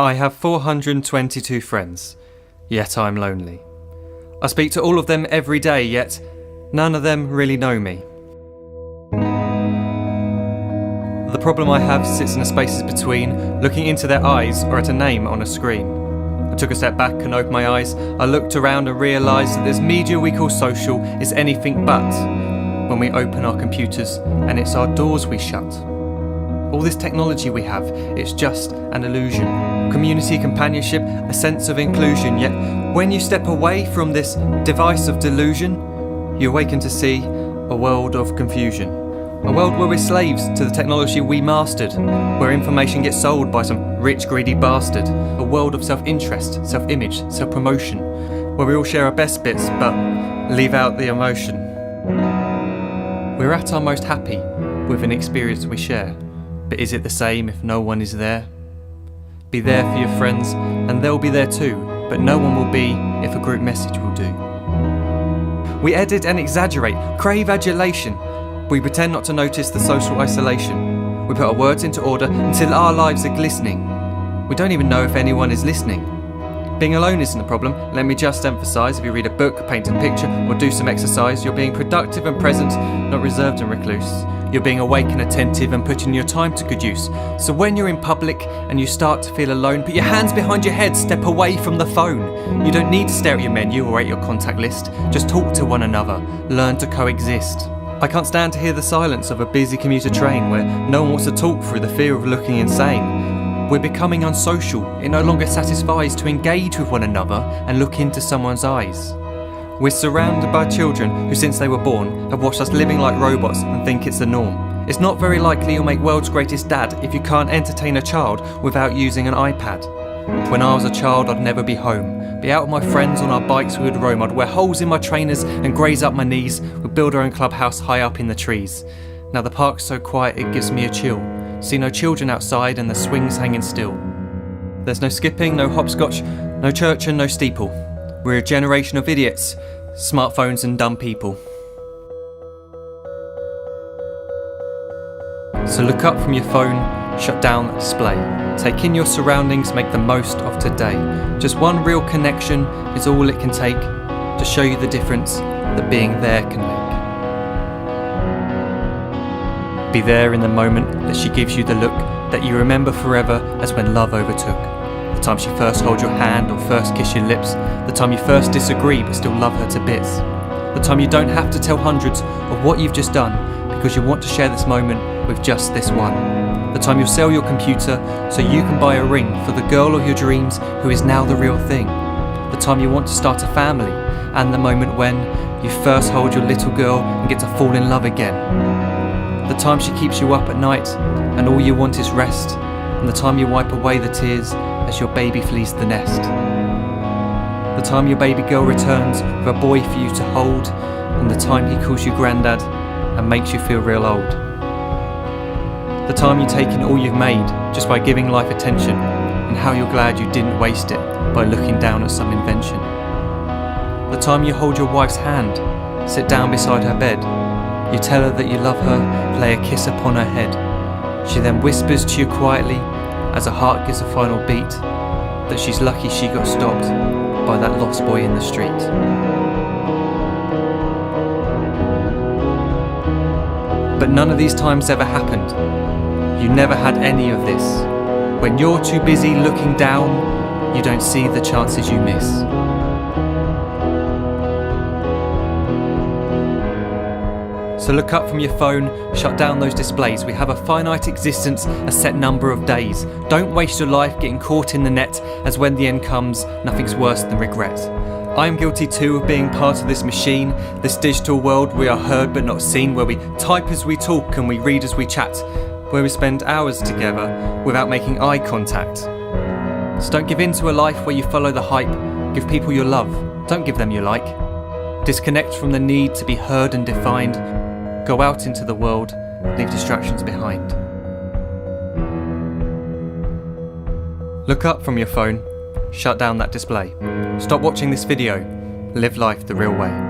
I have 422 friends, yet I'm lonely. I speak to all of them every day, yet none of them really know me. The problem I have sits in the spaces between looking into their eyes or at a name on a screen. I took a step back and opened my eyes. I looked around and realised that this media we call social is anything but when we open our computers and it's our doors we shut. All this technology we have, it's just an illusion. Community, companionship, a sense of inclusion. Yet when you step away from this device of delusion, you awaken to see a world of confusion. A world where we're slaves to the technology we mastered, where information gets sold by some rich, greedy bastard. A world of self-interest, self-image, self-promotion, where we all share our best bits but leave out the emotion. We're at our most happy with an experience we share. But is it the same if no one is there? Be there for your friends, and they'll be there too, but no one will be if a group message will do. We edit and exaggerate, crave adulation. We pretend not to notice the social isolation. We put our words into order until our lives are glistening. We don't even know if anyone is listening. Being alone isn't the problem. Let me just emphasise, if you read a book, paint a picture, or do some exercise, you're being productive and present, not reserved and recluse. You're being awake and attentive and putting your time to good use. So when you're in public and you start to feel alone, put your hands behind your head, step away from the phone. You don't need to stare at your menu or at your contact list. Just talk to one another. Learn to coexist. I can't stand to hear the silence of a busy commuter train where no one wants to talk through the fear of looking insane. We're becoming unsocial. It no longer satisfies to engage with one another and look into someone's eyes. We're surrounded by children who, since they were born, have watched us living like robots and think it's the norm. It's not very likely you'll make world's greatest dad if you can't entertain a child without using an iPad. When I was a child, I'd never be home. Be out with my friends on our bikes we would roam. I'd wear holes in my trainers and graze up my knees. We'd build our own clubhouse high up in the trees. Now the park's so quiet it gives me a chill. See no children outside and the swings hanging still. There's no skipping, no hopscotch, no church and no steeple. We're a generation of idiots, smartphones and dumb people. So look up from your phone, shut down the display. Take in your surroundings, make the most of today. Just one real connection is all it can take to show you the difference that being there can make. Be there in the moment that she gives you the look that you remember forever as when love overtook. The time she first holds your hand or first kiss your lips. The time you first disagree but still love her to bits. The time you don't have to tell hundreds of what you've just done because you want to share this moment with just this one. The time you'll sell your computer so you can buy a ring for the girl of your dreams who is now the real thing. The time you want to start a family and the moment when you first hold your little girl and get to fall in love again. The time she keeps you up at night and all you want is rest. And the time you wipe away the tears as your baby flees the nest. The time your baby girl returns with a boy for you to hold, and the time he calls you granddad and makes you feel real old. The time you take in all you've made just by giving life attention, and how you're glad you didn't waste it by looking down at some invention. The time you hold your wife's hand, sit down beside her bed, you tell her that you love her, lay a kiss upon her head. She then whispers to you quietly as her heart gives a final beat that she's lucky she got stopped by that lost boy in the street. But none of these times ever happened. You never had any of this. When you're too busy looking down, you don't see the chances you miss. So look up from your phone, shut down those displays. We have a finite existence, a set number of days. Don't waste your life getting caught in the net, as when the end comes, nothing's worse than regret. I am guilty too of being part of this machine, this digital world we are heard but not seen, where we type as we talk and we read as we chat, where we spend hours together without making eye contact. So don't give in to a life where you follow the hype. Give people your love, don't give them your like. Disconnect from the need to be heard and defined. Go out into the world, leave distractions behind. Look up from your phone, shut down that display. Stop watching this video, live life the real way.